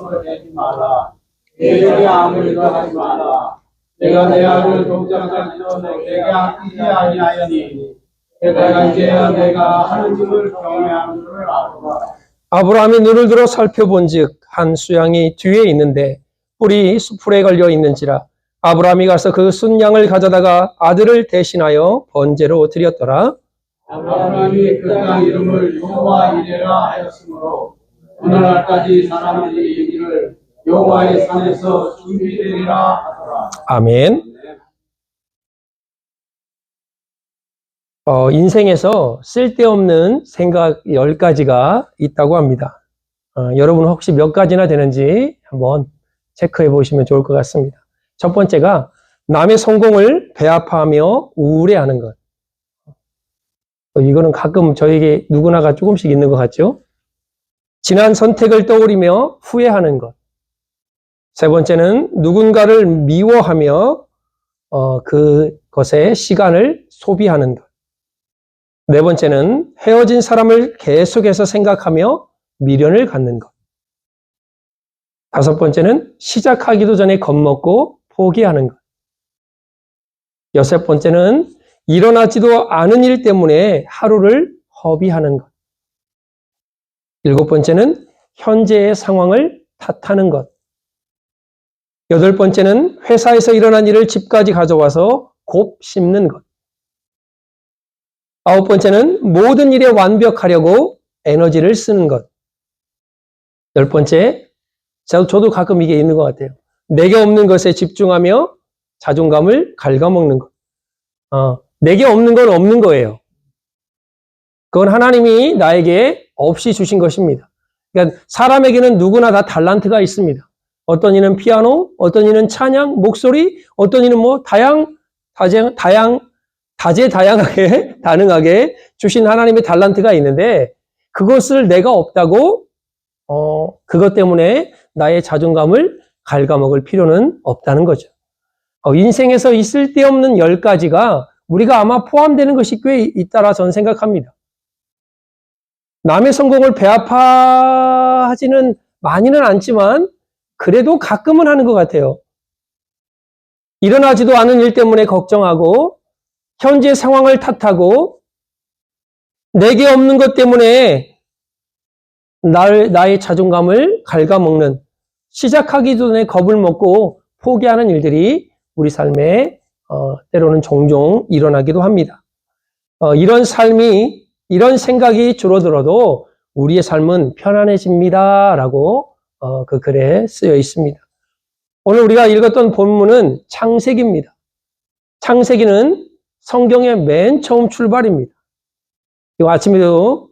함부로 대지 말라. 내게 아무리도 하지 말라. 내가 내 아들 동정자지도 내게 아끼지 아니하였니. 내가 이제야 내가 하느님을 경외하는 줄 알아라. 아브라함이 눈을 들어 살펴본즉 한 수양이 뒤에 있는데 뿔이 수풀에 걸려 있는지라. 아브라함이 가서 그 순양을 가져다가 아들을 대신하여 번제로 드렸더라. 아브라함이 그 땅 이름을 여호와 이레라 하였으므로 오늘날까지 사람들이 이기를 여호와의 산에서 준비되리라 하더라. 아멘. 인생에서 쓸데없는 생각 10가지가 있다고 합니다. 여러분 혹시 몇 가지나 되는지 한번 체크해 보시면 좋을 것 같습니다. 첫 번째가 남의 성공을 배아파하며 우울해하는 것. 이거는 가끔 저에게 누구나가 조금씩 있는 것 같죠? 지난 선택을 떠올리며 후회하는 것. 세 번째는 누군가를 미워하며 그것에 시간을 소비하는 것. 네 번째는 헤어진 사람을 계속해서 생각하며 미련을 갖는 것. 다섯 번째는 시작하기도 전에 겁먹고 포기하는 것. 여섯 번째는 일어나지도 않은 일 때문에 하루를 허비하는 것. 일곱 번째는 현재의 상황을 탓하는 것. 여덟 번째는 회사에서 일어난 일을 집까지 가져와서 곱씹는 것. 아홉 번째는 모든 일에 완벽하려고 에너지를 쓰는 것. 열 번째, 저도 가끔 이게 있는 것 같아요. 내게 없는 것에 집중하며 자존감을 갉아먹는 것. 내게 없는 건 없는 거예요. 그건 하나님이 나에게 없이 주신 것입니다. 그러니까 사람에게는 누구나 다 달란트가 있습니다. 어떤 이는 피아노, 어떤 이는 찬양, 목소리, 어떤 이는 다재다능하게 다능하게 주신 하나님의 달란트가 있는데 그것을 내가 없다고 그것 때문에 나의 자존감을 갉아먹을 필요는 없다는 거죠. 인생에서 이 쓸데없는 10가지가 우리가 아마 포함되는 것이 꽤 있다라 저는 생각합니다. 남의 성공을 배아파하지는 많이는 않지만 그래도 가끔은 하는 것 같아요. 일어나지도 않은 일 때문에 걱정하고 현재 상황을 탓하고 내게 없는 것 때문에 나의 자존감을 갉아먹는 시작하기 전에 겁을 먹고 포기하는 일들이 우리 삶에 때로는 종종 일어나기도 합니다. 이런 생각이 줄어들어도 우리의 삶은 편안해집니다. 라고 그 글에 쓰여 있습니다. 오늘 우리가 읽었던 본문은 창세기입니다. 창세기는 성경의 맨 처음 출발입니다. 아침에도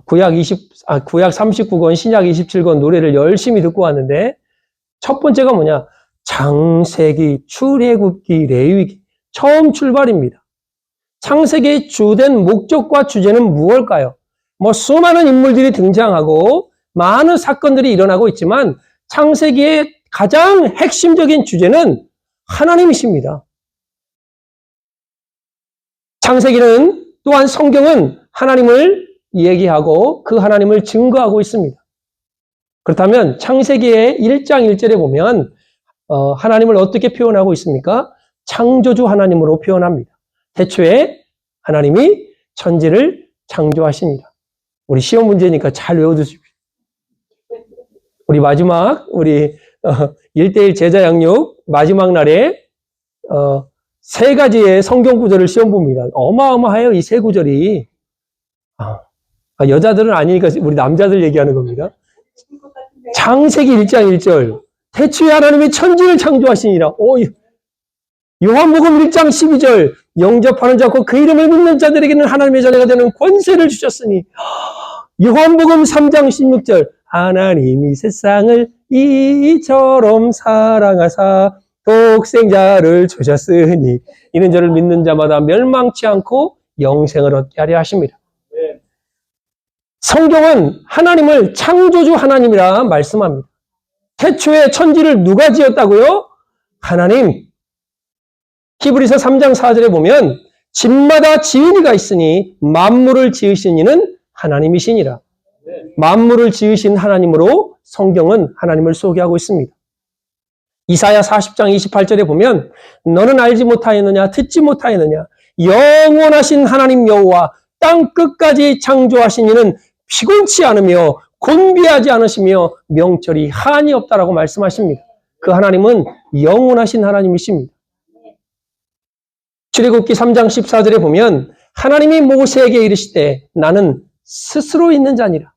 구약 39권, 신약 27권 노래를 열심히 듣고 왔는데 첫 번째가 뭐냐? 창세기, 출애굽기, 레위기 처음 출발입니다. 창세기의 주된 목적과 주제는 무엇일까요? 수많은 인물들이 등장하고 많은 사건들이 일어나고 있지만 창세기의 가장 핵심적인 주제는 하나님이십니다. 창세기는 또한 성경은 하나님을 얘기하고 그 하나님을 증거하고 있습니다. 그렇다면 창세기의 1장 1절에 보면 하나님을 어떻게 표현하고 있습니까? 창조주 하나님으로 표현합니다. 태초에 하나님이 천지를 창조하시니라. 우리 시험 문제니까 잘 외워두십시오. 우리 마지막 1:1 제자 양육 마지막 날에 3가지의 성경 구절을 시험 봅니다. 어마어마해요, 이 3구절이. 여자들은 아니니까 우리 남자들 얘기하는 겁니다. 창세기 1장 1절. 태초에 하나님이 천지를 창조하시니라. 요한복음 1장 12절. 영접하는 자고 그 이름을 믿는 자들에게는 하나님의 자녀가 되는 권세를 주셨으니. 요한복음 3장 16절. 하나님이 세상을 이처럼 사랑하사 독생자를 주셨으니 이는 저를 믿는 자마다 멸망치 않고 영생을 얻게 하려 하십니다. 성경은 하나님을 창조주 하나님이라 말씀합니다. 태초에 천지를 누가 지었다고요? 하나님. 히브리서 3장 4절에 보면 집마다 지은 이가 있으니 만물을 지으신 이는 하나님이시니라. 만물을 지으신 하나님으로 성경은 하나님을 소개하고 있습니다. 이사야 40장 28절에 보면 너는 알지 못하였느냐 듣지 못하였느냐 영원하신 하나님 여호와 땅 끝까지 창조하신 이는 피곤치 않으며 곤비하지 않으시며 명철이 한이 없다라고 말씀하십니다. 그 하나님은 영원하신 하나님이십니다. 출애굽기 3장 14절에 보면 하나님이 모세에게 이르시되 나는 스스로 있는 자니라.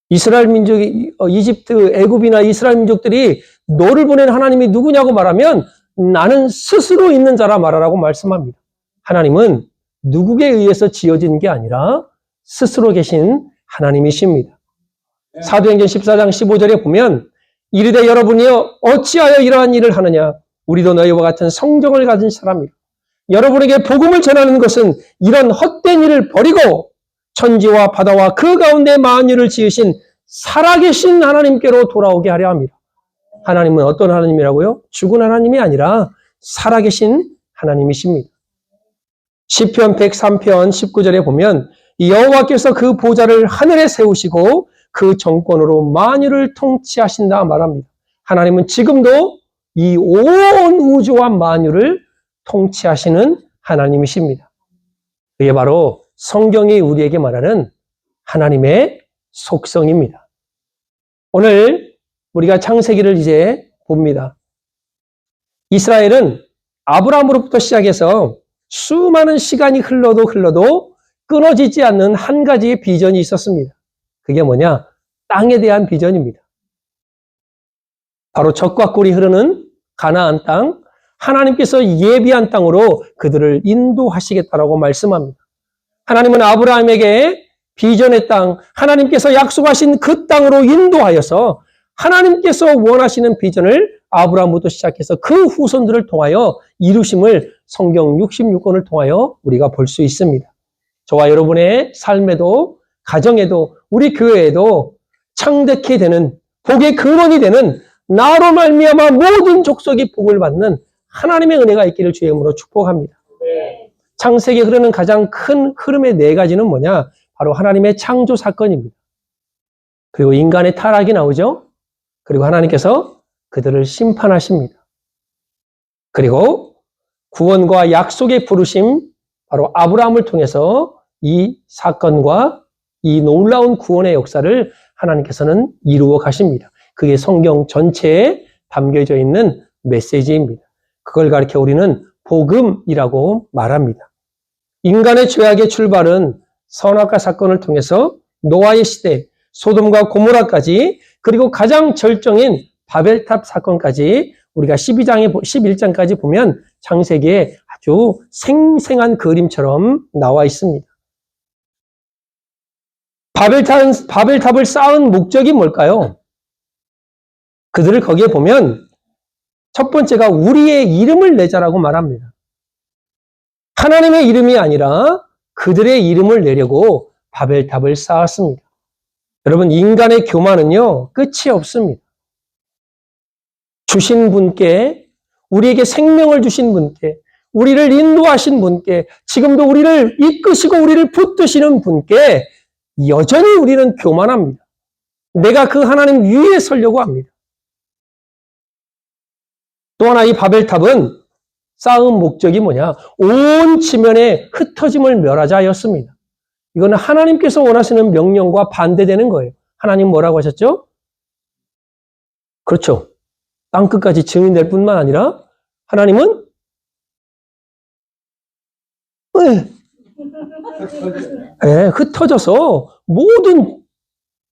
이스라엘 민족이 이집트, 애굽이나 이스라엘 민족들이 너를 보낸 하나님이 누구냐고 말하면 나는 스스로 있는 자라 말하라고 말씀합니다. 하나님은 누구에 의해서 지어진 게 아니라 스스로 계신 하나님이십니다. 사도행전 14장 15절에 보면 이르되 여러분이여 어찌하여 이러한 일을 하느냐 우리도 너희와 같은 성정을 가진 사람이라. 여러분에게 복음을 전하는 것은 이런 헛된 일을 버리고 천지와 바다와 그 가운데 만유를 지으신 살아계신 하나님께로 돌아오게 하려 합니다. 하나님은 어떤 하나님이라고요? 죽은 하나님이 아니라 살아계신 하나님이십니다. 시편 103편 19절에 보면 여호와께서 그 보좌를 하늘에 세우시고 그 정권으로 만유를 통치하신다 말합니다. 하나님은 지금도 이 온 우주와 만유를 통치하시는 하나님이십니다. 그게 바로 성경이 우리에게 말하는 하나님의 속성입니다. 오늘 우리가 창세기를 이제 봅니다. 이스라엘은 아브라함으로부터 시작해서 수많은 시간이 흘러도 끊어지지 않는 한 가지의 비전이 있었습니다. 그게 뭐냐? 땅에 대한 비전입니다. 바로 젖과 꿀이 흐르는 가나안 땅, 하나님께서 예비한 땅으로 그들을 인도하시겠다라고 말씀합니다. 하나님은 아브라함에게 비전의 땅, 하나님께서 약속하신 그 땅으로 인도하여서 하나님께서 원하시는 비전을 아브라함부터 시작해서 그 후손들을 통하여 이루심을 성경 66권을 통하여 우리가 볼 수 있습니다. 저와 여러분의 삶에도 가정에도 우리 교회에도 창대케 되는 복의 근원이 되는 나로 말미암아 모든 족속이 복을 받는 하나님의 은혜가 있기를 주의 이름으로 축복합니다. 창세기에 흐르는 가장 큰 흐름의 네 가지는 뭐냐? 바로 하나님의 창조 사건입니다. 그리고 인간의 타락이 나오죠. 그리고 하나님께서 그들을 심판하십니다. 그리고 구원과 약속의 부르심, 바로 아브라함을 통해서 이 사건과 이 놀라운 구원의 역사를 하나님께서는 이루어 가십니다. 그게 성경 전체에 담겨져 있는 메시지입니다. 그걸 가리켜 우리는 복음이라고 말합니다. 인간의 죄악의 출발은 선악과 사건을 통해서 노아의 시대, 소돔과 고모라까지 그리고 가장 절정인 바벨탑 사건까지 우리가 11장까지 보면 창세기에 아주 생생한 그림처럼 나와 있습니다. 바벨탑을 쌓은 목적이 뭘까요? 그들을 거기에 보면 첫 번째가 우리의 이름을 내자라고 말합니다. 하나님의 이름이 아니라 그들의 이름을 내려고 바벨탑을 쌓았습니다. 여러분, 인간의 교만은요, 끝이 없습니다. 주신 분께, 우리에게 생명을 주신 분께, 우리를 인도하신 분께, 지금도 우리를 이끄시고 우리를 붙드시는 분께 여전히 우리는 교만합니다. 내가 그 하나님 위에 서려고 합니다. 또 하나 이 바벨탑은 쌓은 목적이 뭐냐? 온 지면에 흩어짐을 멸하자였습니다. 이거는 하나님께서 원하시는 명령과 반대되는 거예요. 하나님 뭐라고 하셨죠? 그렇죠. 땅끝까지 증인될 뿐만 아니라 하나님은 흩어져서 모든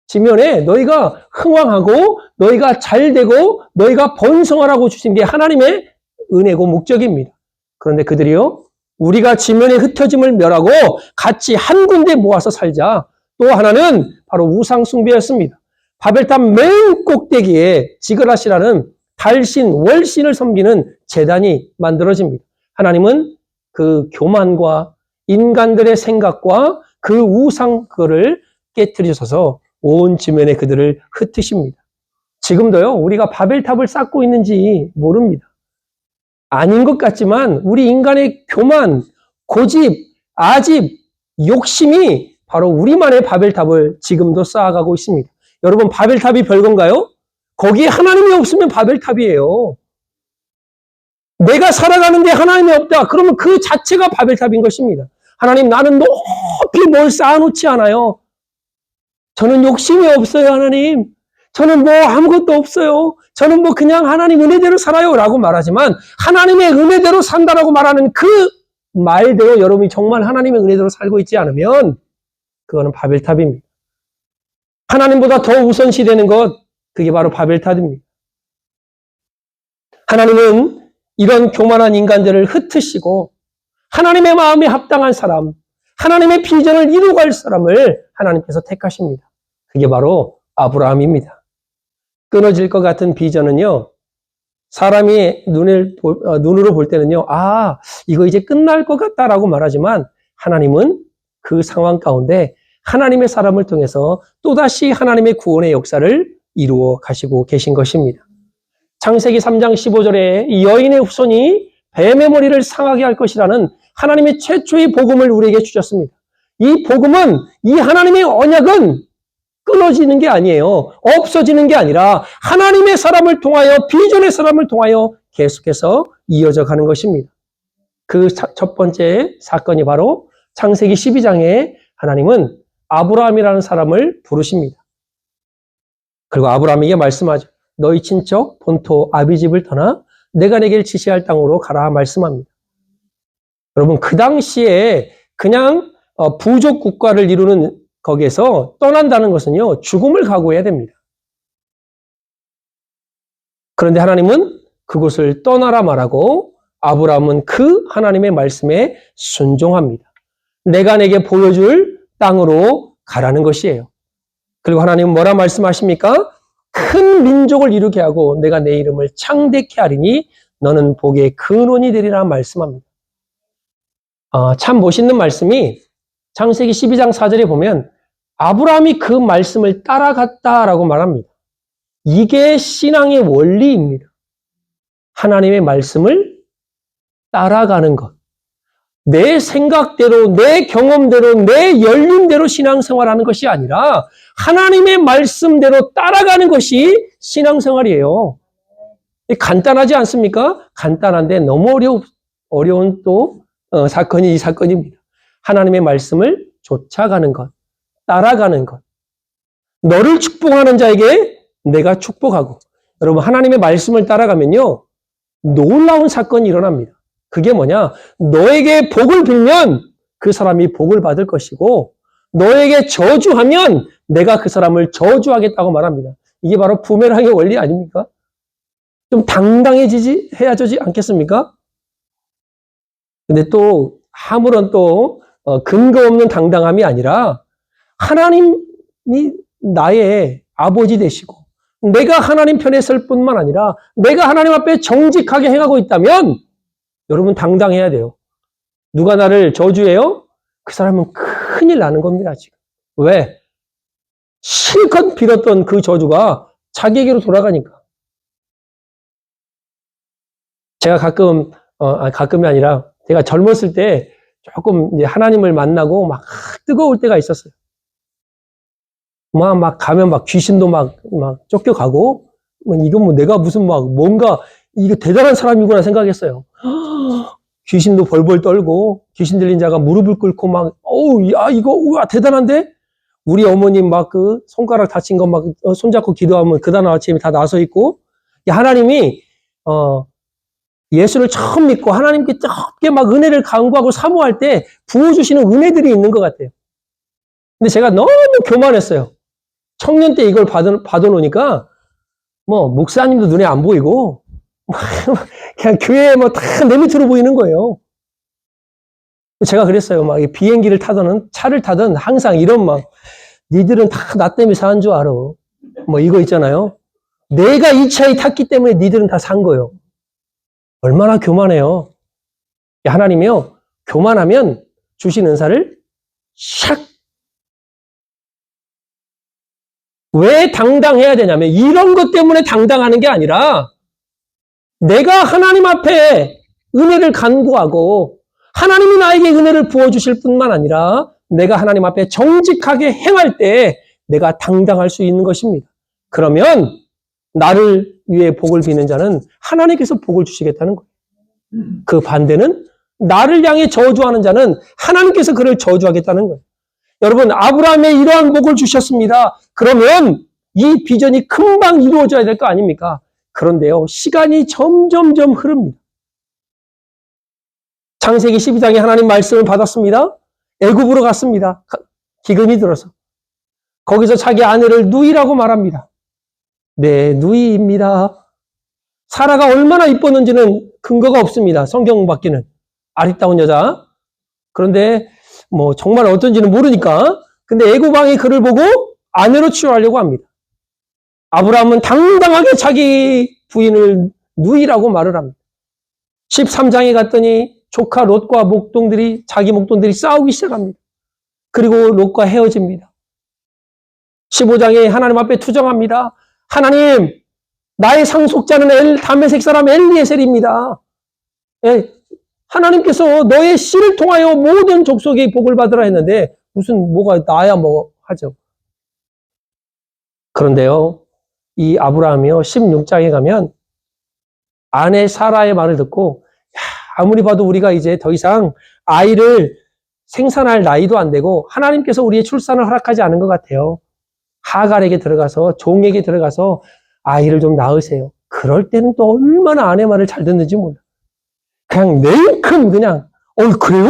지면에 너희가 흥왕하고 너희가 잘되고 너희가 번성하라고 주신 게 하나님의 은혜고 목적입니다. 그런데 그들이요, 우리가 지면에 흩어짐을 멸하고 같이 한 군데 모아서 살자. 또 하나는 바로 우상 숭배였습니다. 바벨탑 맨 꼭대기에 지그라시라는 달신, 월신을 섬기는 제단이 만들어집니다. 하나님은 그 교만과 인간들의 생각과 그 우상 그거를 깨트리셔서 온 지면에 그들을 흩으십니다. 지금도요, 우리가 바벨탑을 쌓고 있는지 모릅니다. 아닌 것 같지만 우리 인간의 교만, 고집, 아집, 욕심이 바로 우리만의 바벨탑을 지금도 쌓아가고 있습니다. 여러분, 바벨탑이 별건가요? 거기에 하나님이 없으면 바벨탑이에요. 내가 살아가는데 하나님이 없다. 그러면 그 자체가 바벨탑인 것입니다. 하나님, 나는 높이 뭘 쌓아놓지 않아요. 저는 욕심이 없어요, 하나님. 저는 뭐 아무것도 없어요. 저는 뭐 그냥 하나님 은혜대로 살아요. 라고 말하지만 하나님의 은혜대로 산다라고 말하는 그 말대로 여러분이 정말 하나님의 은혜대로 살고 있지 않으면 그거는 바벨탑입니다. 하나님보다 더 우선시되는 것, 그게 바로 바벨탑입니다. 하나님은 이런 교만한 인간들을 흩으시고 하나님의 마음에 합당한 사람, 하나님의 비전을 이루어갈 사람을 하나님께서 택하십니다. 그게 바로 아브라함입니다. 끊어질 것 같은 비전은요, 사람이 눈으로 볼 때는요, 아, 이거 이제 끝날 것 같다라고 말하지만 하나님은 그 상황 가운데 하나님의 사람을 통해서 또다시 하나님의 구원의 역사를 이루어 가시고 계신 것입니다. 창세기 3장 15절에 이 여인의 후손이 뱀의 머리를 상하게 할 것이라는 하나님의 최초의 복음을 우리에게 주셨습니다. 이 복음은, 이 하나님의 언약은 끊어지는 게 아니에요. 없어지는 게 아니라 하나님의 사람을 통하여, 비전의 사람을 통하여 계속해서 이어져 가는 것입니다. 그 첫 번째 사건이 바로 창세기 12장에 하나님은 아브라함이라는 사람을 부르십니다. 그리고 아브라함에게 말씀하죠. 너희 친척 본토 아비집을 떠나 내가 내게 지시할 땅으로 가라 말씀합니다. 여러분, 그 당시에 그냥 부족 국가를 이루는 거기에서 떠난다는 것은요, 죽음을 각오해야 됩니다. 그런데 하나님은 그곳을 떠나라 말하고 아브라함은 그 하나님의 말씀에 순종합니다. 내가 내게 보여줄 땅으로 가라는 것이에요. 그리고 하나님은 뭐라 말씀하십니까? 큰 민족을 이루게 하고 내가 내 이름을 창대케 하리니 너는 복의 근원이 되리라 말씀합니다. 참 멋있는 말씀이 창세기 12장 4절에 보면 아브라함이 그 말씀을 따라갔다라고 말합니다. 이게 신앙의 원리입니다. 하나님의 말씀을 따라가는 것. 내 생각대로, 내 경험대로, 내 연륜대로 신앙생활하는 것이 아니라 하나님의 말씀대로 따라가는 것이 신앙생활이에요. 간단하지 않습니까? 간단한데 너무 어려운 또 사건이 이 사건입니다. 하나님의 말씀을 쫓아가는 것, 따라가는 것. 너를 축복하는 자에게 내가 축복하고, 여러분, 하나님의 말씀을 따라가면요, 놀라운 사건이 일어납니다. 그게 뭐냐? 너에게 복을 빌면 그 사람이 복을 받을 것이고, 너에게 저주하면 내가 그 사람을 저주하겠다고 말합니다. 이게 바로 부메랑의 원리 아닙니까? 좀 해야 되지 않겠습니까? 근데 또 아무런 또 근거 없는 당당함이 아니라 하나님이 나의 아버지 되시고 내가 하나님 편에 설 뿐만 아니라 내가 하나님 앞에 정직하게 행하고 있다면 여러분 당당해야 돼요. 누가 나를 저주해요? 그 사람은 큰일 나는 겁니다, 지금. 왜? 실컷 빌었던 그 저주가 자기에게로 돌아가니까. 제가 가끔이 아니라 제가 젊었을 때 조금 이제 하나님을 만나고 막 뜨거울 때가 있었어요. 막 가면 막 귀신도 막 쫓겨가고, 이건 뭐 내가 무슨 뭔가 이게 대단한 사람이구나 생각했어요. 귀신도 벌벌 떨고, 귀신 들린 자가 무릎을 꿇고 우와, 대단한데? 우리 어머님 그 손가락 다친 거 손잡고 기도하면 그 다음 아침에 다 나서 있고, 하나님이, 예수를 처음 믿고 하나님께 뜨겁게 은혜를 간구하고 사모할 때 부어주시는 은혜들이 있는 것 같아요. 근데 제가 너무 교만했어요. 청년 때 이걸 받아놓으니까, 목사님도 눈에 안 보이고, 그냥 교회에 다 내 밑으로 보이는 거예요. 제가 그랬어요. 비행기를 타든 차를 타든 항상 이런 니들은 다 나 때문에 산 줄 알아. 이거 있잖아요. 내가 이 차에 탔기 때문에 니들은 다 산 거예요. 얼마나 교만해요. 하나님이요, 교만하면 주신 은사를 샥. 왜 당당해야 되냐면 이런 것 때문에 당당하는 게 아니라 내가 하나님 앞에 은혜를 간구하고 하나님이 나에게 은혜를 부어주실 뿐만 아니라 내가 하나님 앞에 정직하게 행할 때 내가 당당할 수 있는 것입니다. 그러면 나를 위해 복을 비는 자는 하나님께서 복을 주시겠다는 거예요. 그 반대는 나를 향해 저주하는 자는 하나님께서 그를 저주하겠다는 거예요. 여러분, 아브라함에 이러한 복을 주셨습니다. 그러면 이 비전이 금방 이루어져야 될 거 아닙니까? 그런데요, 시간이 점점점 흐릅니다. 창세기 12장에 하나님 말씀을 받았습니다. 애굽으로 갔습니다. 기근이 들어서. 거기서 자기 아내를 누이라고 말합니다. 네, 누이입니다. 사라가 얼마나 이뻤는지는 근거가 없습니다. 성경 밖에는. 아리따운 여자. 그런데 뭐 정말 어떤지는 모르니까. 근데 애굽 왕이 그를 보고 아내로 취하려고 합니다. 아브라함은 당당하게 자기 부인을 누이라고 말을 합니다. 13장에 갔더니 조카 롯과 자기 목동들이 싸우기 시작합니다. 그리고 롯과 헤어집니다. 15장에 하나님 앞에 투정합니다. 하나님, 나의 상속자는 다메섹 사람 엘리에셀입니다. 예, 하나님께서 너의 씨를 통하여 모든 족속이 복을 받으라 했는데 뭐가 나야 뭐 하죠. 그런데요, 이 아브라함이요 16장에 가면 아내 사라의 말을 듣고 아무리 봐도 우리가 이제 더 이상 아이를 생산할 나이도 안 되고 하나님께서 우리의 출산을 허락하지 않은 것 같아요. 하갈에게 들어가서 종에게 들어가서 아이를 좀 낳으세요. 그럴 때는 또 얼마나 아내 말을 잘 듣는지 몰라. 그냥 냉큼 그냥 그래요?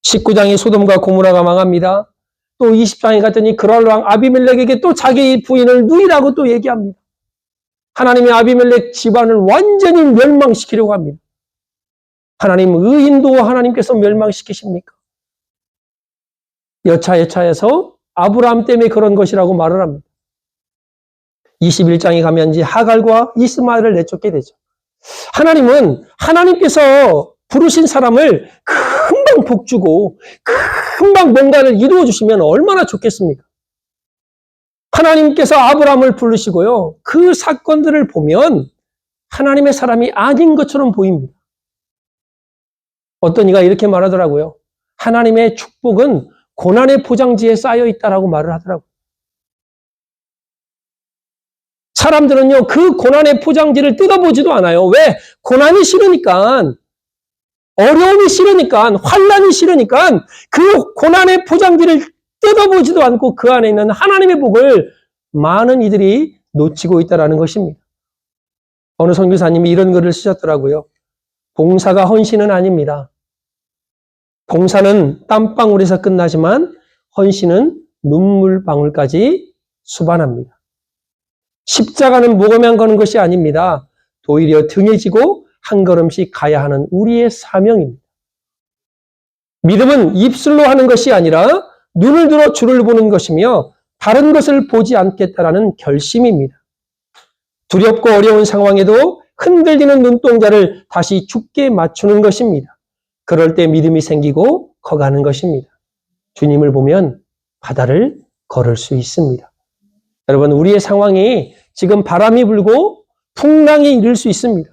19장에 소돔과 고모라가 망합니다. 또 20장에 갔더니 그랄 왕 아비멜렉에게 또 자기 부인을 누이라고 또 얘기합니다. 하나님이 아비멜렉 집안을 완전히 멸망시키려고 합니다. 하나님 의인도 하나님께서 멸망시키십니까? 여차여차해서 아브라함 때문에 그런 것이라고 말을 합니다. 21장에 가면 이제 하갈과 이스마엘을 내쫓게 되죠. 하나님은 하나님께서 부르신 사람을 금방 복주고 금방 뭔가를 이루어 주시면 얼마나 좋겠습니까? 하나님께서 아브라함을 부르시고요. 그 사건들을 보면 하나님의 사람이 아닌 것처럼 보입니다. 어떤 이가 이렇게 말하더라고요. 하나님의 축복은 고난의 포장지에 쌓여 있다라고 말을 하더라고요. 사람들은요, 그 고난의 포장지를 뜯어보지도 않아요. 왜? 고난이 싫으니까, 어려움이 싫으니까, 환난이 싫으니까 그 고난의 포장지를 뜯어보지도 않고 그 안에 있는 하나님의 복을 많은 이들이 놓치고 있다는 것입니다. 어느 선교사님이 이런 글을 쓰셨더라고요. 봉사가 헌신은 아닙니다. 봉사는 땀방울에서 끝나지만 헌신은 눈물방울까지 수반합니다. 십자가는 모험에 거는 것이 아닙니다. 오히려 등에 지고 한 걸음씩 가야 하는 우리의 사명입니다. 믿음은 입술로 하는 것이 아니라 눈을 들어 주를 보는 것이며 다른 것을 보지 않겠다라는 결심입니다. 두렵고 어려운 상황에도 흔들리는 눈동자를 다시 주께 맞추는 것입니다. 그럴 때 믿음이 생기고 커가는 것입니다. 주님을 보면 바다를 걸을 수 있습니다. 여러분, 우리의 상황이 지금 바람이 불고 풍랑이 일을 수 있습니다.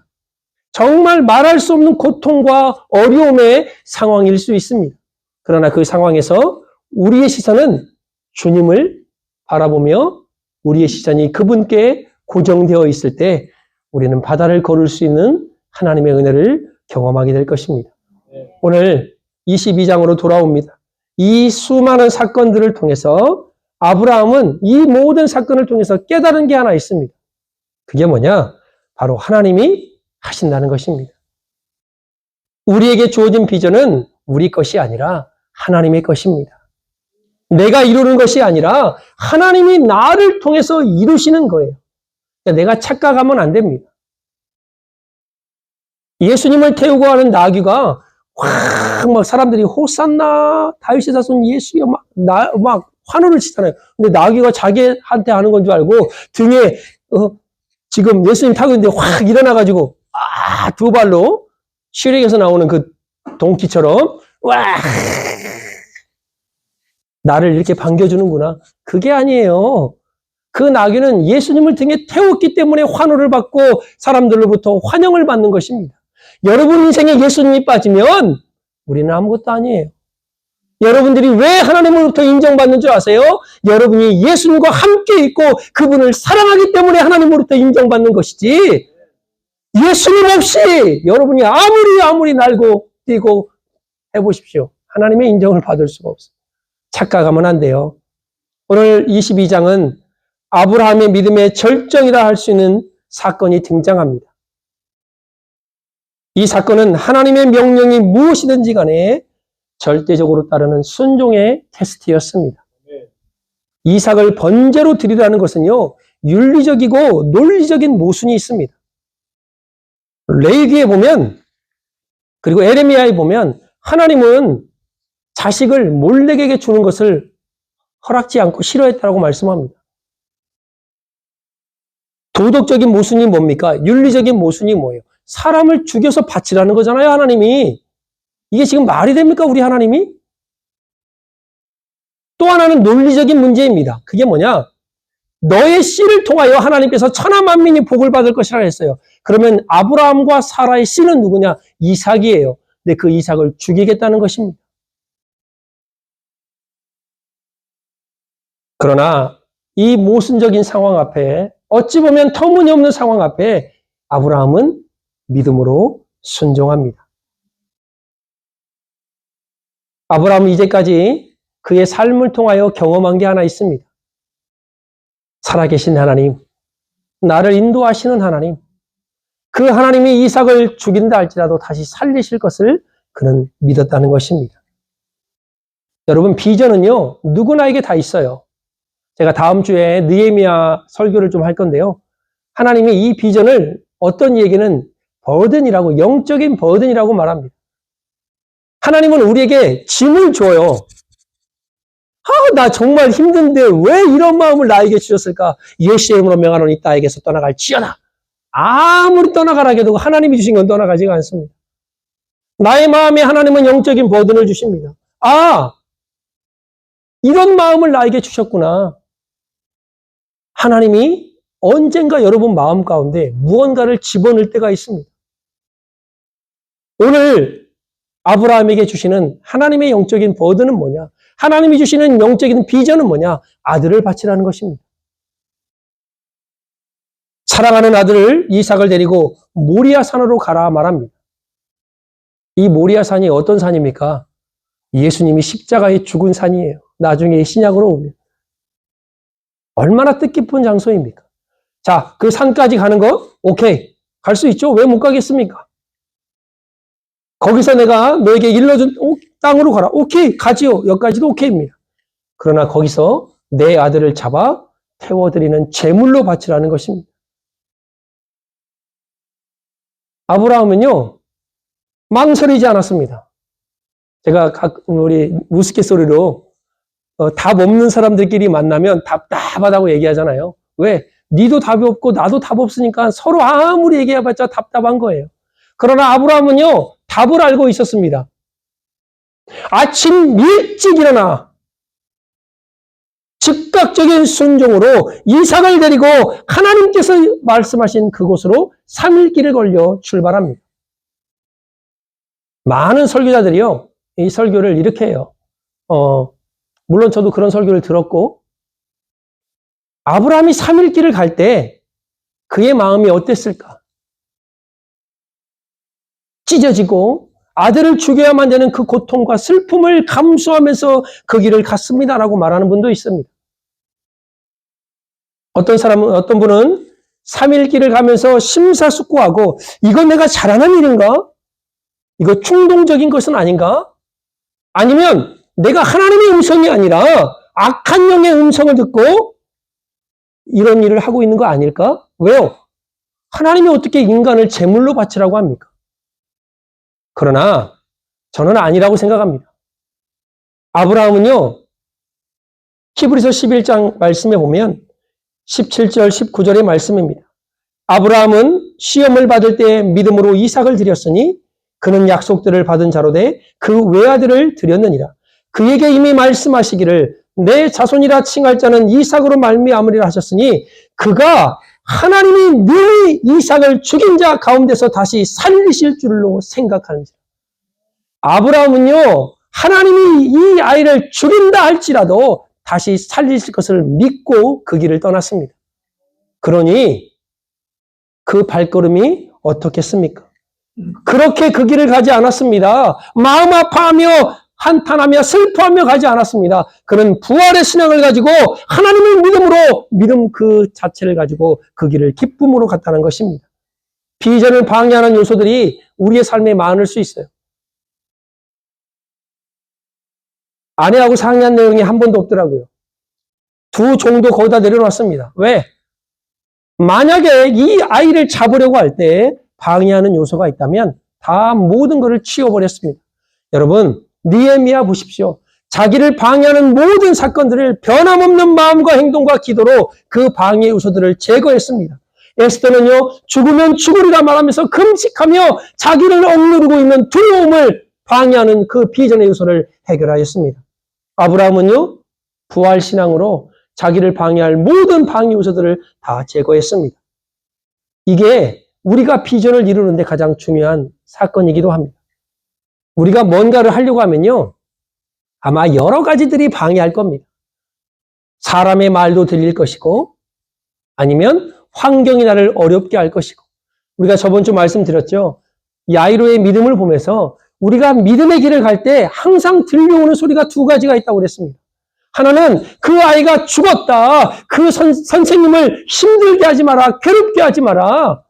정말 말할 수 없는 고통과 어려움의 상황일 수 있습니다. 그러나 그 상황에서 우리의 시선은 주님을 바라보며 우리의 시선이 그분께 고정되어 있을 때 우리는 바다를 걸을 수 있는 하나님의 은혜를 경험하게 될 것입니다. 오늘 22장으로 돌아옵니다. 이 수많은 사건들을 통해서 아브라함은 이 모든 사건을 통해서 깨달은 게 하나 있습니다. 그게 뭐냐? 바로 하나님이 하신다는 것입니다. 우리에게 주어진 비전은 우리 것이 아니라 하나님의 것입니다. 내가 이루는 것이 아니라 하나님이 나를 통해서 이루시는 거예요. 그러니까 내가 착각하면 안 됩니다. 예수님을 태우고 가는 나귀가 막 사람들이 호산나 다윗의 자손 예수여 막 환호를 치잖아요. 근데 나귀가 자기한테 하는 건 줄 알고 등에 지금 예수님 타고 있는데 확 일어나가지고 두 발로 슈렉에서 나오는 그 동키처럼 나를 이렇게 반겨주는구나. 그게 아니에요. 그 나귀는 예수님을 등에 태웠기 때문에 환호를 받고 사람들로부터 환영을 받는 것입니다. 여러분 인생에 예수님이 빠지면 우리는 아무것도 아니에요. 여러분들이 왜 하나님으로부터 인정받는 줄 아세요? 여러분이 예수님과 함께 있고 그분을 사랑하기 때문에 하나님으로부터 인정받는 것이지, 예수님 없이 여러분이 아무리 날고 뛰고 해보십시오. 하나님의 인정을 받을 수가 없어요. 착각하면 안 돼요. 오늘 22장은 아브라함의 믿음의 절정이라 할 수 있는 사건이 등장합니다. 이 사건은 하나님의 명령이 무엇이든지 간에 절대적으로 따르는 순종의 테스트였습니다. 이삭을 번제로 드리라는 것은요, 윤리적이고 논리적인 모순이 있습니다. 레위기에 보면, 그리고 에레미야에 보면 하나님은 자식을 몰렉에게 주는 것을 허락지 않고 싫어했다고 말씀합니다. 도덕적인 모순이 뭡니까? 윤리적인 모순이 뭐예요? 사람을 죽여서 바치라는 거잖아요, 하나님이. 이게 지금 말이 됩니까, 우리 하나님이? 또 하나는 논리적인 문제입니다. 그게 뭐냐? 너의 씨를 통하여 하나님께서 천하 만민이 복을 받을 것이라 했어요. 그러면 아브라함과 사라의 씨는 누구냐? 이삭이에요. 근데 그 이삭을 죽이겠다는 것입니다. 그러나 이 모순적인 상황 앞에, 어찌 보면 터무니없는 상황 앞에 아브라함은 믿음으로 순종합니다. 아브라함은 이제까지 그의 삶을 통하여 경험한 게 하나 있습니다. 살아계신 하나님, 나를 인도하시는 하나님, 그 하나님이 이삭을 죽인다 할지라도 다시 살리실 것을 그는 믿었다는 것입니다. 여러분, 비전은요, 누구나에게 다 있어요. 제가 다음 주에 느헤미야 설교를 좀 할 건데요. 하나님이 이 비전을 어떤 얘기는 버든이라고, 영적인 버든이라고 말합니다. 하나님은 우리에게 짐을 줘요. 나 정말 힘든데 왜 이런 마음을 나에게 주셨을까? 예수의 이름으로 명하노니 나에게서 떠나갈지어다. 아무리 떠나가라 해도 하나님이 주신 건 떠나가지가 않습니다. 나의 마음에 하나님은 영적인 버든을 주십니다. 이런 마음을 나에게 주셨구나. 하나님이 언젠가 여러분 마음 가운데 무언가를 집어넣을 때가 있습니다. 오늘 아브라함에게 주시는 하나님의 영적인 버든은 뭐냐? 하나님이 주시는 영적인 비전은 뭐냐? 아들을 바치라는 것입니다. 사랑하는 아들을 이삭을 데리고 모리아 산으로 가라 말합니다. 이 모리아 산이 어떤 산입니까? 예수님이 십자가에 죽은 산이에요. 나중에 신약으로 오면. 얼마나 뜻깊은 장소입니까? 자, 그 산까지 가는 거? 오케이. 갈 수 있죠? 왜 못 가겠습니까? 거기서 내가 너에게 일러준 땅으로 가라. 오케이. 가지요. 여기까지도 오케이입니다. 그러나 거기서 내 아들을 잡아 태워드리는 제물로 바치라는 것입니다. 아브라함은요, 망설이지 않았습니다. 제가 우리 우스갯소리로 답 없는 사람들끼리 만나면 답답하다고 얘기하잖아요. 왜? 니도 답이 없고 나도 답 없으니까 서로 아무리 얘기해봤자 답답한 거예요. 그러나 아브라함은요, 답을 알고 있었습니다. 아침 일찍 일어나 즉각적인 순종으로 이삭을 데리고 하나님께서 말씀하신 그곳으로 3일 길을 걸려 출발합니다. 많은 설교자들이요, 이 설교를 이렇게 해요. 물론 저도 그런 설교를 들었고, 아브라함이 3일 길을 갈 때 그의 마음이 어땠을까? 찢어지고 아들을 죽여야만 되는 그 고통과 슬픔을 감수하면서 그 길을 갔습니다라고 말하는 분도 있습니다. 어떤 분은 3일 길을 가면서 심사숙고하고, 이건 내가 잘하는 일인가? 이거 충동적인 것은 아닌가? 아니면 내가 하나님의 음성이 아니라 악한 영의 음성을 듣고 이런 일을 하고 있는 거 아닐까? 왜요? 하나님이 어떻게 인간을 제물로 바치라고 합니까? 그러나 저는 아니라고 생각합니다. 아브라함은요, 히브리서 11장 말씀에 보면 17절, 19절의 말씀입니다. 아브라함은 시험을 받을 때 믿음으로 이삭을 드렸으니 그는 약속들을 받은 자로 돼 그 외아들을 드렸느니라. 그에게 이미 말씀하시기를 내 자손이라 칭할 자는 이삭으로 말미암으리라 하셨으니 그가 하나님이 능히 이삭을 죽인 자 가운데서 다시 살리실 줄로 생각하는지라. 아브라함은요, 하나님이 이 아이를 죽인다 할지라도 다시 살리실 것을 믿고 그 길을 떠났습니다. 그러니 그 발걸음이 어떻겠습니까? 그렇게 그 길을 가지 않았습니다. 마음 아파하며 한탄하며 슬퍼하며 가지 않았습니다. 그는 부활의 신앙을 가지고 하나님을 믿음으로 믿음 그 자체를 가지고 그 길을 기쁨으로 갔다는 것입니다. 비전을 방해하는 요소들이 우리의 삶에 많을 수 있어요. 아내하고 상의한 내용이 한 번도 없더라고요. 두 종도 거기다 내려놨습니다. 왜? 만약에 이 아이를 잡으려고 할 때 방해하는 요소가 있다면 다 모든 것을 치워버렸습니다. 여러분, 느헤미야 보십시오. 자기를 방해하는 모든 사건들을 변함없는 마음과 행동과 기도로 그 방해 요소들을 제거했습니다. 에스더는요, 죽으면 죽으리라 말하면서 금식하며 자기를 억누르고 있는 두려움을 방해하는 그 비전의 요소를 해결하였습니다. 아브라함은요, 부활신앙으로 자기를 방해할 모든 방해 요소들을 다 제거했습니다. 이게 우리가 비전을 이루는데 가장 중요한 사건이기도 합니다. 우리가 뭔가를 하려고 하면요, 아마 여러 가지들이 방해할 겁니다. 사람의 말도 들릴 것이고, 아니면 환경이 나를 어렵게 할 것이고, 우리가 저번 주 말씀드렸죠. 야이로의 믿음을 보면서 우리가 믿음의 길을 갈 때 항상 들려오는 소리가 두 가지가 있다고 그랬습니다. 하나는 그 아이가 죽었다. 그 선생님을 힘들게 하지 마라. 괴롭게 하지 마라.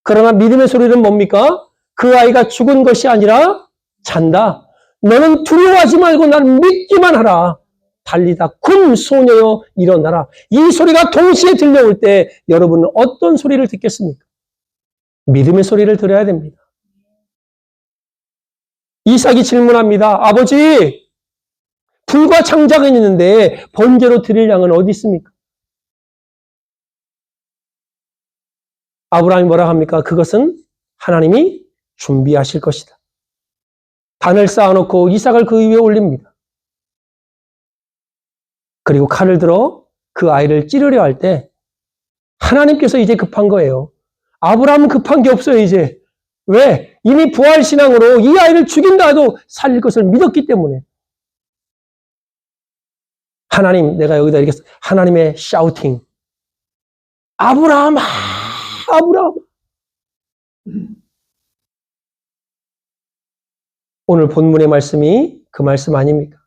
그러나 믿음의 소리는 뭡니까? 그 아이가 죽은 것이 아니라 잔다. 너는 두려워하지 말고 날 믿기만 하라. 달리다 군 소녀여 일어나라. 이 소리가 동시에 들려올 때 여러분은 어떤 소리를 듣겠습니까? 믿음의 소리를 들어야 됩니다. 이삭이 질문합니다. 아버지, 불과 창작은 있는데 번제로 드릴 양은 어디 있습니까? 아브라함이 뭐라 합니까? 그것은 하나님이 준비하실 것이다. 단을 쌓아놓고 이삭을 그 위에 올립니다. 그리고 칼을 들어 그 아이를 찌르려 할 때 하나님께서 이제 급한 거예요. 아브라함은 급한 게 없어요, 이제. 왜? 이미 부활신앙으로 이 아이를 죽인다 해도 살릴 것을 믿었기 때문에. 하나님, 내가 여기다 이렇게 하나님의 샤우팅. 아브라함아, 아브라함. 오늘 본문의 말씀이 그 말씀 아닙니까?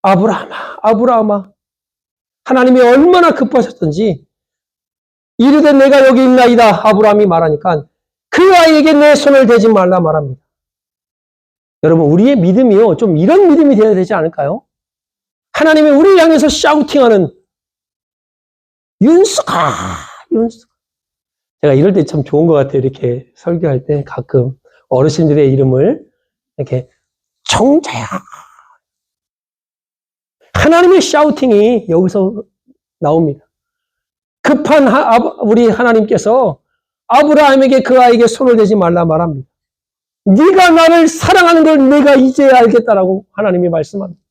아브라함아, 아브라함아. 하나님이 얼마나 급하셨던지 이르되 내가 여기 있나이다. 아브라함이 말하니까 그 아이에게 내 손을 대지 말라 말합니다. 여러분, 우리의 믿음이요, 좀 이런 믿음이 되어야 되지 않을까요? 하나님이 우리를 향해서 샤우팅하는 윤수가. 제가 이럴 때 참 좋은 것 같아요. 이렇게 설교할 때 가끔 어르신들의 이름을 이렇게 청자야. 하나님의 샤우팅이 여기서 나옵니다. 급한 우리 하나님께서 아브라함에게 그 아이에게 손을 대지 말라 말합니다. 네가 나를 사랑하는 걸 내가 이제야 알겠다라고 하나님이 말씀합니다.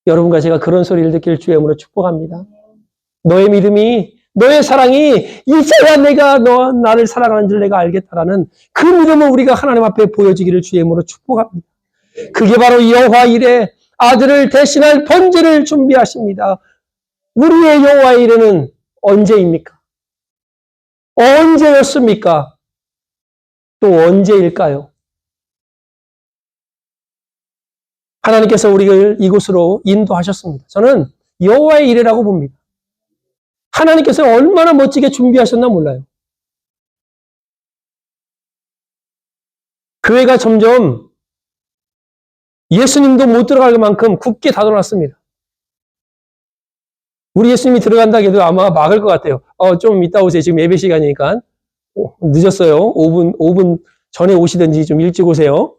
여러분과 제가 그런 소리를 듣길 주의 이름으로 축복합니다. 너의 믿음이, 너의 사랑이 이제야 내가 나를 사랑하는 줄 내가 알겠다라는 그 믿음을 우리가 하나님 앞에 보여주기를 주의 이름으로 축복합니다. 그게 바로 여호와 일에 아들을 대신할 번제를 준비하십니다. 우리의 여호와 일에는 언제입니까? 언제였습니까? 또 언제일까요? 하나님께서 우리를 이곳으로 인도하셨습니다. 저는 여호와의 일이라고 봅니다. 하나님께서 얼마나 멋지게 준비하셨나 몰라요. 교회가 점점 예수님도 못 들어갈 만큼 굳게 닫아놨습니다. 우리 예수님이 들어간다 해도 아마 막을 것 같아요. 좀 이따 오세요. 지금 예배 시간이니까. 늦었어요. 5분 전에 오시든지 좀 일찍 오세요.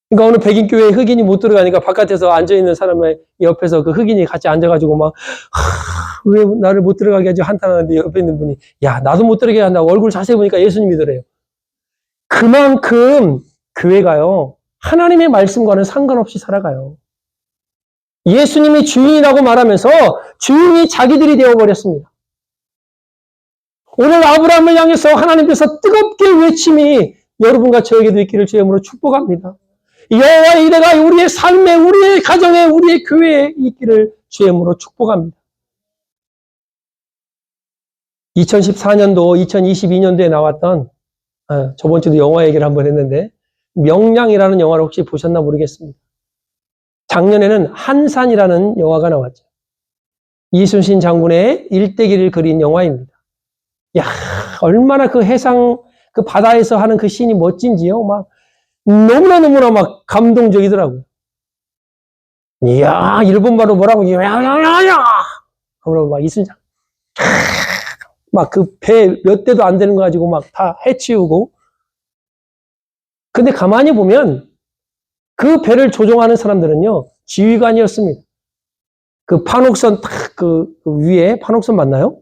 그러니까 오늘 백인교회에 흑인이 못 들어가니까 바깥에서 앉아있는 사람의 옆에서 그 흑인이 같이 앉아가지고 막, 왜 나를 못 들어가게 하지? 한탄하는데 옆에 있는 분이, 야, 나도 못 들어가게 한다고 얼굴 자세히 보니까 예수님이더래요. 그만큼 교회가요, 하나님의 말씀과는 상관없이 살아가요. 예수님이 주인이라고 말하면서 주인이 자기들이 되어버렸습니다. 오늘 아브라함을 향해서 하나님께서 뜨겁게 외침이 여러분과 저에게도 있기를 주의 이름으로 축복합니다. 여호와의 이래가 우리의 삶에, 우리의 가정에, 우리의 교회에 있기를 주의 이름으로 축복합니다. 2014년도, 2022년도에 나왔던 저번 주도 영화 얘기를 한번 했는데 명량이라는 영화를 혹시 보셨나 모르겠습니다. 작년에는 한산이라는 영화가 나왔죠. 이순신 장군의 일대기를 그린 영화입니다. 야, 얼마나 그 해상, 그 바다에서 하는 그 씬이 멋진지요. 막 너무나 막 감동적이더라고요. 이야, 일본말로 뭐라고, 야야야야! 그러고 막 이순신 막 그 배 몇 대도 안 되는 거 가지고 막 다 해치우고. 근데 가만히 보면 그 배를 조종하는 사람들은요, 지휘관이었습니다. 그 판옥선 그 위에 판옥선 맞나요?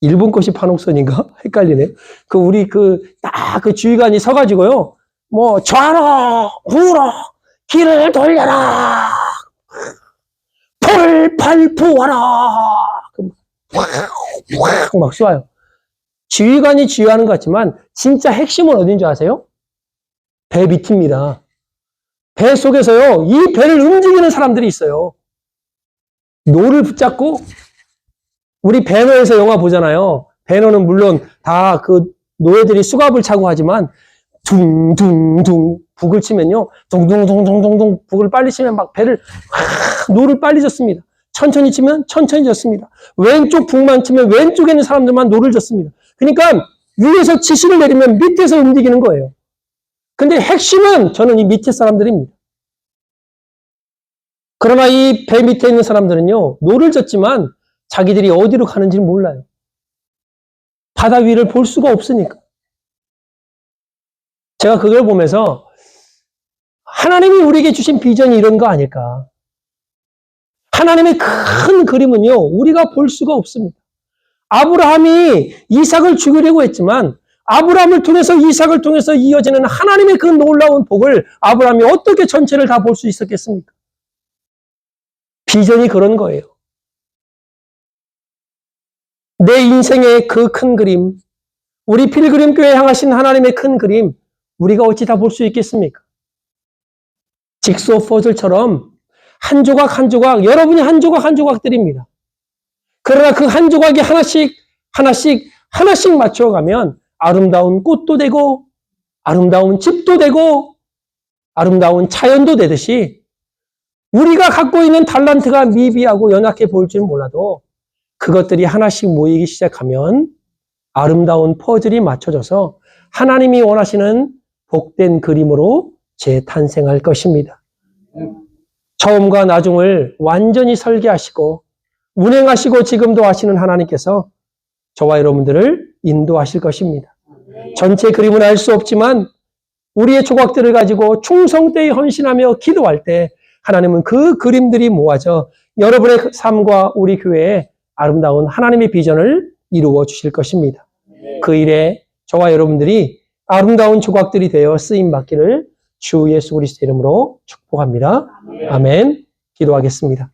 일본 것이 판옥선인가? 헷갈리네. 그 우리 딱 그 지휘관이 서가지고요, 뭐 좌로 우로 길을 돌려라, 풀팔부하라, 막 쏴요. 지휘관이 지휘하는 것 같지만 진짜 핵심은 어딘 줄 아세요? 배 밑입니다. 배 속에서요, 이 배를 움직이는 사람들이 있어요. 노를 붙잡고, 우리 배너에서 영화 보잖아요. 배너는 물론 다 그 노예들이 수갑을 차고 하지만 둥둥둥 북을 치면요, 둥둥둥둥둥 북을 빨리 치면 막 배를 노를 빨리 젓습니다. 천천히 치면 천천히 젓습니다. 왼쪽 북만 치면 왼쪽에 있는 사람들만 노를 젓습니다. 그러니까 위에서 지시를 내리면 밑에서 움직이는 거예요. 근데 핵심은 저는 이 밑에 사람들입니다. 그러나 이 배 밑에 있는 사람들은요, 노를 젓지만 자기들이 어디로 가는지는 몰라요. 바다 위를 볼 수가 없으니까. 제가 그걸 보면서 하나님이 우리에게 주신 비전이 이런 거 아닐까. 하나님의 큰 그림은요, 우리가 볼 수가 없습니다. 아브라함이 이삭을 죽이려고 했지만 아브라함을 통해서, 이삭을 통해서 이어지는 하나님의 그 놀라운 복을 아브라함이 어떻게 전체를 다 볼 수 있었겠습니까? 비전이 그런 거예요. 내 인생의 그 큰 그림, 우리 필그림 교회에 향하신 하나님의 큰 그림, 우리가 어찌 다 볼 수 있겠습니까? 직소 퍼즐처럼 한 조각 한 조각, 여러분이 한 조각 한 조각들입니다. 그러나 그 한 조각이 하나씩 맞춰가면 아름다운 꽃도 되고, 아름다운 집도 되고, 아름다운 자연도 되듯이 우리가 갖고 있는 달란트가 미비하고 연약해 보일지는 몰라도 그것들이 하나씩 모이기 시작하면 아름다운 퍼즐이 맞춰져서 하나님이 원하시는 복된 그림으로 재탄생할 것입니다. 처음과 나중을 완전히 설계하시고 운행하시고 지금도 하시는 하나님께서 저와 여러분들을 인도하실 것입니다. 전체 그림은 알 수 없지만 우리의 조각들을 가지고 충성되이 헌신하며 기도할 때 하나님은 그 그림들이 모아져 여러분의 삶과 우리 교회에 아름다운 하나님의 비전을 이루어 주실 것입니다. 그 일에 저와 여러분들이 아름다운 조각들이 되어 쓰임받기를 주 예수 그리스도 이름으로 축복합니다. 아멘. 기도하겠습니다.